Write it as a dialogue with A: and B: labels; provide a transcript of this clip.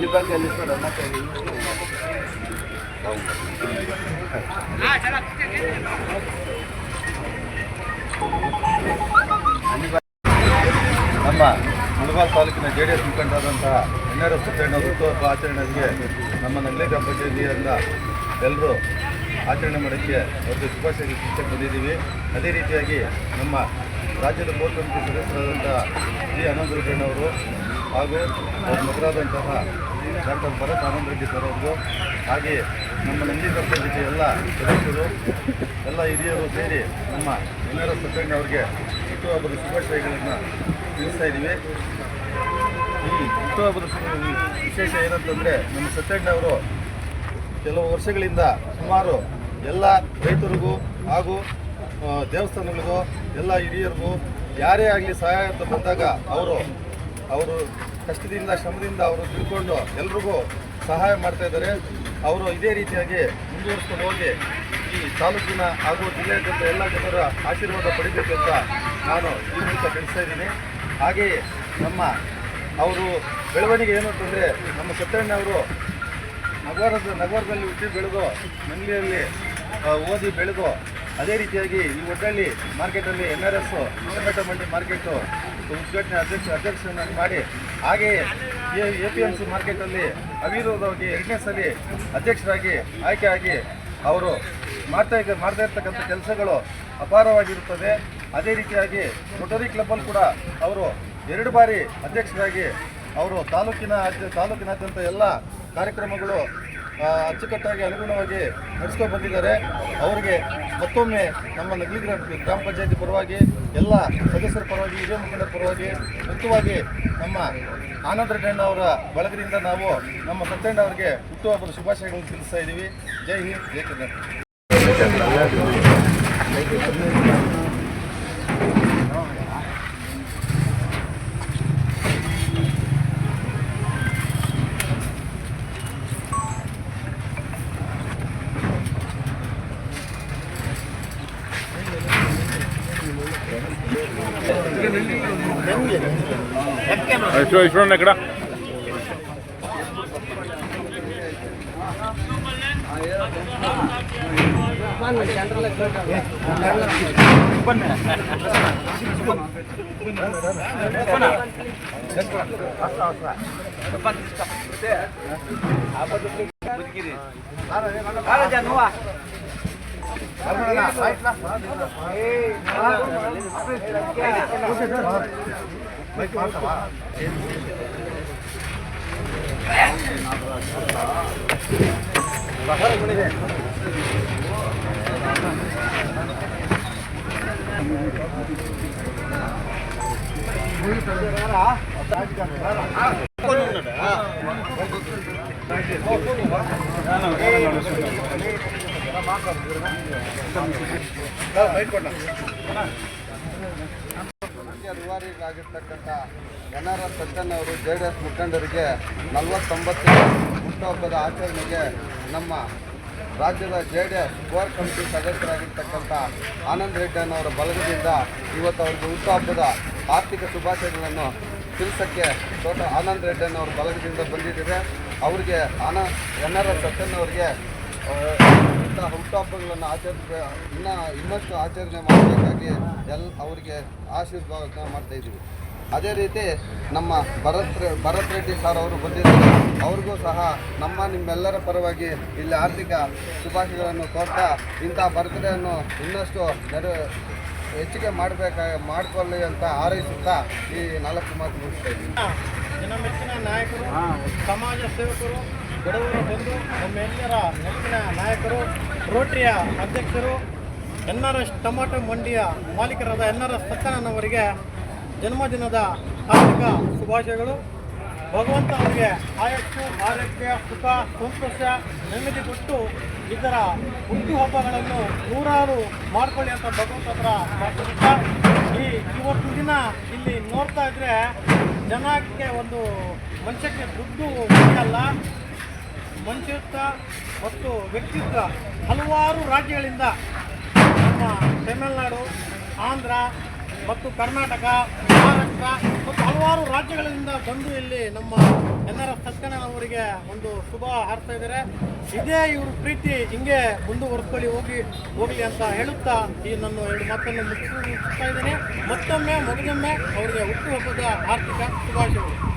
A: ನಮ್ಮ ಮುಳಬಾಲ್ ತಾಲೂಕಿನ JDS ಮುಖಂಡರಾದಂತಹ NRS ಸತ್ಯಣ್ಣವರ ಹುಟ್ಟುಹಬ್ಬ ಆಚರಣೆಗೆ ನಮ್ಮ ನಗಲಿ ಗ್ರಾಮ ಪಂಚಾಯತಿಯಿಂದ ಎಲ್ಲರೂ ಆಚರಣೆ ಮಾಡೋಕ್ಕೆ ಅವ್ರಿಗೆ ಶುಭಾಶಯ ಬಂದಿದ್ದೀವಿ. ಅದೇ ರೀತಿಯಾಗಿ ನಮ್ಮ ರಾಜ್ಯದ ಕೋರ್ ಕಮಿಟಿ ಸದಸ್ಯರಾದಂಥ ಶ್ರೀ ಆನಂದ್ ರೆಡ್ಡಿಯವರು ಹಾಗೂ ಅವ್ರ ಮಗರಾದಂತಹ ಡಾಕ್ಟರ್ ಭರತ್ ಆನಂದ್ ರೆಡ್ಡಿ ಸರ್ ಅವ್ರಿಗೂ, ಹಾಗೆ ನಮ್ಮ ನಂದಿ ಗ್ರಾಮ ಪಂಚಾಯತಿ ಎಲ್ಲ ಸದಸ್ಯರು ಎಲ್ಲ ಹಿರಿಯರು ಸೇರಿ ನಮ್ಮ NRS ಸತ್ಯಣ್ಣವ್ರಿಗೆ ಹುಟ್ಟುಹಬ್ಬದ ಶುಭಾಶಯಗಳನ್ನು ತಿಳಿಸ್ತಾ ಇದ್ದೀವಿ. ಈ ಹುಟ್ಟುಹಬ್ಬದ ವಿಶೇಷ ಏನಂತಂದರೆ, ನಮ್ಮ ಸತ್ಯಣ್ಣವರು ಕೆಲವು ವರ್ಷಗಳಿಂದ ಸುಮಾರು ಎಲ್ಲ ರೈತರಿಗೂ ಹಾಗೂ ದೇವಸ್ಥಾನಗಳಿಗೂ ಎಲ್ಲ ಹಿರಿಯರಿಗೂ ಯಾರೇ ಆಗಲಿ ಸಹಾಯ ಅಂತ ಬಂದಾಗ ಅವರು ಕಷ್ಟದಿಂದ ಶ್ರಮದಿಂದ ಅವರು ತಿಳ್ಕೊಂಡು ಎಲ್ರಿಗೂ ಸಹಾಯ ಮಾಡ್ತಾ ಇದ್ದಾರೆ. ಅವರು ಇದೇ ರೀತಿಯಾಗಿ ಮುಂದುವರಿಸ್ಕೊಂಡು ಹೋಗಿ ಈ ತಾಲೂಕಿನ ಹಾಗೂ ಜಿಲ್ಲೆಯಾದ್ಯಂತ ಎಲ್ಲ ಜನರ ಆಶೀರ್ವಾದ ಪಡಿಬೇಕಂತ ನಾನು ಈ ಮೂಲಕ ತಿಳಿಸ್ತಾ ಇದ್ದೀನಿ. ಹಾಗೆಯೇ ನಮ್ಮ ಅವರು ಬೆಳವಣಿಗೆ ಏನು ಅಂತಂದರೆ, ನಮ್ಮ ಸತ್ಯಣ್ಣವರು ನಗರದಲ್ಲಿ ಹುಟ್ಟಿ ಬೆಳೆದು ಮಂಗ್ಲಿಯಲ್ಲಿ ಓದಿ ಬೆಳೆದು ಅದೇ ರೀತಿಯಾಗಿ ಈ ಒಡ್ಡಳ್ಳಿ ಮಾರ್ಕೆಟಲ್ಲಿ NRS ಟೊಮೆಟೊ ಮಂಡಿ ಮಾರ್ಕೆಟು ಉದ್ಘಾಟನೆ ಅಧ್ಯಕ್ಷರನ್ನು ಮಾಡಿ, ಹಾಗೆಯೇ APMC ಮಾರ್ಕೆಟಲ್ಲಿ ಅವಿರೋಧವಾಗಿ 2ನೇ ಸಲ ಅಧ್ಯಕ್ಷರಾಗಿ ಆಯ್ಕೆಯಾಗಿ ಅವರು ಮಾಡ್ತಾ ಇರ್ತಕ್ಕಂಥ ಕೆಲಸಗಳು ಅಪಾರವಾಗಿರುತ್ತದೆ. ಅದೇ ರೀತಿಯಾಗಿ ರೋಟರಿ ಕ್ಲಬ್ಬಲ್ಲಿ ಕೂಡ ಅವರು 2 ಬಾರಿ ಅಧ್ಯಕ್ಷರಾಗಿ ಅವರು ತಾಲೂಕಿನಾದ್ಯಂತ ಎಲ್ಲ ಕಾರ್ಯಕ್ರಮಗಳು ಅಚ್ಚುಕಟ್ಟಾಗಿ ಅನುಗುಣವಾಗಿ ನಡೆಸ್ಕೊಂಡು ಬಂದಿದ್ದಾರೆ. ಅವರಿಗೆ ಮತ್ತೊಮ್ಮೆ ನಮ್ಮ ನಗಲಿ ಗ್ರಾಮ ಪಂಚಾಯತಿ ಪರವಾಗಿ, ಎಲ್ಲ ಸದಸ್ಯರ ಪರವಾಗಿ, ಹಿರಿಯ ಮುಖಂಡರ ಪರವಾಗಿ, ಮುಖ್ಯವಾಗಿ ನಮ್ಮ ಆನಂದ್ ರೆಡ್ಡಣ್ಣ ಅವರ ಬಳಗದಿಂದ ನಾವು ನಮ್ಮ ಸತ್ಯಣ್ಣ ಅವರಿಗೆ ಹುಟ್ಟುಹಬ್ಬದ ಶುಭಾಶಯಗಳನ್ನು ತಿಳಿಸ್ತಾ ಇದ್ದೀವಿ. ಜೈ ಹಿಂದ್, ಜೈ ಕರ್ನಾಟಕ.
B: చూడండి ఇక్కడ
C: ರೂವಾರಿಗಳಾಗಿರ್ತಕ್ಕಂಥ NRS ಸತ್ಯಣ್ಣವರು JDS ಮುಖಂಡರಿಗೆ 49ನೇ ಹುಟ್ಟುಹಬ್ಬದ ಆಚರಣೆಗೆ ನಮ್ಮ ರಾಜ್ಯದ JDS ಕೋರ್ ಕಮಿಟಿ ಸದಸ್ಯರಾಗಿರ್ತಕ್ಕಂಥ ಆನಂದ್ ರೆಡ್ಡಿಯನ್ನವರ ಬಳಗದಿಂದ ಇವತ್ತು ಅವರಿಗೆ ಹುಟ್ಟುಹಬ್ಬದ ಆರ್ಥಿಕ ಶುಭಾಶಯಗಳನ್ನು ತಿಳಿಸೋಕ್ಕೆ ಆನಂದ್ ರೆಡ್ಡಿಯನ್ನವರ ಬಳಗದಿಂದ ಬಂದಿದ್ದೇವೆ. ಅವರಿಗೆ NRS ಸತ್ಯಣ್ಣವರಿಗೆ ಹುಟ್ಟುಹಬ್ಬಗಳನ್ನು ಇನ್ನಷ್ಟು ಆಚರಣೆ ಮಾಡಬೇಕಾಗಿ ಅವರಿಗೆ ಆಶೀರ್ವಾದ ಮಾಡ್ತಾಯಿದ್ದೀವಿ. ಅದೇ ರೀತಿ ನಮ್ಮ ಭರತ್ ರೆಡ್ಡಿ ಸರ್ ಅವರು ಬಂದಿದ್ದಾರೆ. ಅವ್ರಿಗೂ ಸಹ ನಿಮ್ಮೆಲ್ಲರ ಪರವಾಗಿ ಇಲ್ಲಿ ಆರ್ಥಿಕ ಶುಭಾಶಯಗಳನ್ನು ಕೋರ್ತಾ ಇಂಥ ಬರ್ತ್ಡೇಯನ್ನು ಇನ್ನಷ್ಟು ಹೆಚ್ಚಿಗೆ ಮಾಡಿಕೊಳ್ಳಿ ಅಂತ ಹಾರೈಸುತ್ತಾ ಈ 4 ಮಾತು ಮುಗಿಸ್ತಾ ಇದ್ದೀವಿ.
D: ಜನಮೆಚ್ಚಿನ ನಾಯಕರು, ಸಮಾಜ ಸೇವಕರು, ಬಡವರ ಬಂಧು, ನಮ್ಮೆಲ್ಲರ ನೆಚ್ಚಿನ ನಾಯಕರು, ರೋಟರಿಯ ಅಧ್ಯಕ್ಷರು, NRS ಟೊಮೆಟೊ ಮಂಡಿಯ ಮಾಲೀಕರಾದ NRS ಸತ್ಯಣ್ಣನವರಿಗೆ ಜನ್ಮದಿನದ ಹಾರ್ದಿಕ ಶುಭಾಶಯಗಳು. ಭಗವಂತ ಅವರಿಗೆ ಆಯಸ್ಸು, ಆರೋಗ್ಯ, ಸುಖ, ಸಂತೋಷ, ನೆಮ್ಮದಿ ಕೊಟ್ಟು ಇದರ ಹುಟ್ಟುಹಬ್ಬಗಳನ್ನು ನೂರಾರು ಮಾಡಿಕೊಳ್ಳಿ ಅಂತ ಭಗವಂತ ಹತ್ರ ಪ್ರಾರ್ಥಿಸುತ್ತಾ, ಇವತ್ತು ದಿನ ಇಲ್ಲಿ ನೋಡ್ತಾ ಇದ್ರೆ ಜನಕ್ಕೆ ಒಂದು ಮನುಷ್ಯಕ್ಕೆ ದುಡ್ಡು ಮುಖ್ಯವಲ್ಲ, ಮನುಷ್ಯತ್ವ ಮತ್ತು ವ್ಯಕ್ತಿತ್ವ ಹಲವಾರು ರಾಜ್ಯಗಳಿಂದ ನಮ್ಮ ತಮಿಳುನಾಡು, ಆಂಧ್ರ, ಮತ್ತು ಕರ್ನಾಟಕ, ಮಹಾರಾಷ್ಟ್ರ ಮತ್ತು ಹಲವಾರು ರಾಜ್ಯಗಳಿಂದ ಬಂದು ಇಲ್ಲಿ ನಮ್ಮ NRS ಸತ್ಯನಾರಾಯಣ ಅವರಿಗೆ ಒಂದು ಶುಭ ಹಾರ್ತಾ ಇದ್ದಾರೆ. ಇದೇ ಇವರು ಪ್ರೀತಿ ಹಿಂಗೆ ಮುಂದುವರೆಸ್ಕೊಳ್ಳಿ ಹೋಗಲಿ ಅಂತ ಹೇಳುತ್ತಾ ಈ ನನ್ನ 2 ಮಾತನ್ನು ಮುಗಿಸ್ತಾ ಇದ್ದೇನೆ. ಮತ್ತೊಮ್ಮೆ ಅವರಿಗೆ ಹುಟ್ಟುಹಬ್ಬದ ಆರ್ಥಿಕ ಶುಭಾಶಯಗಳು.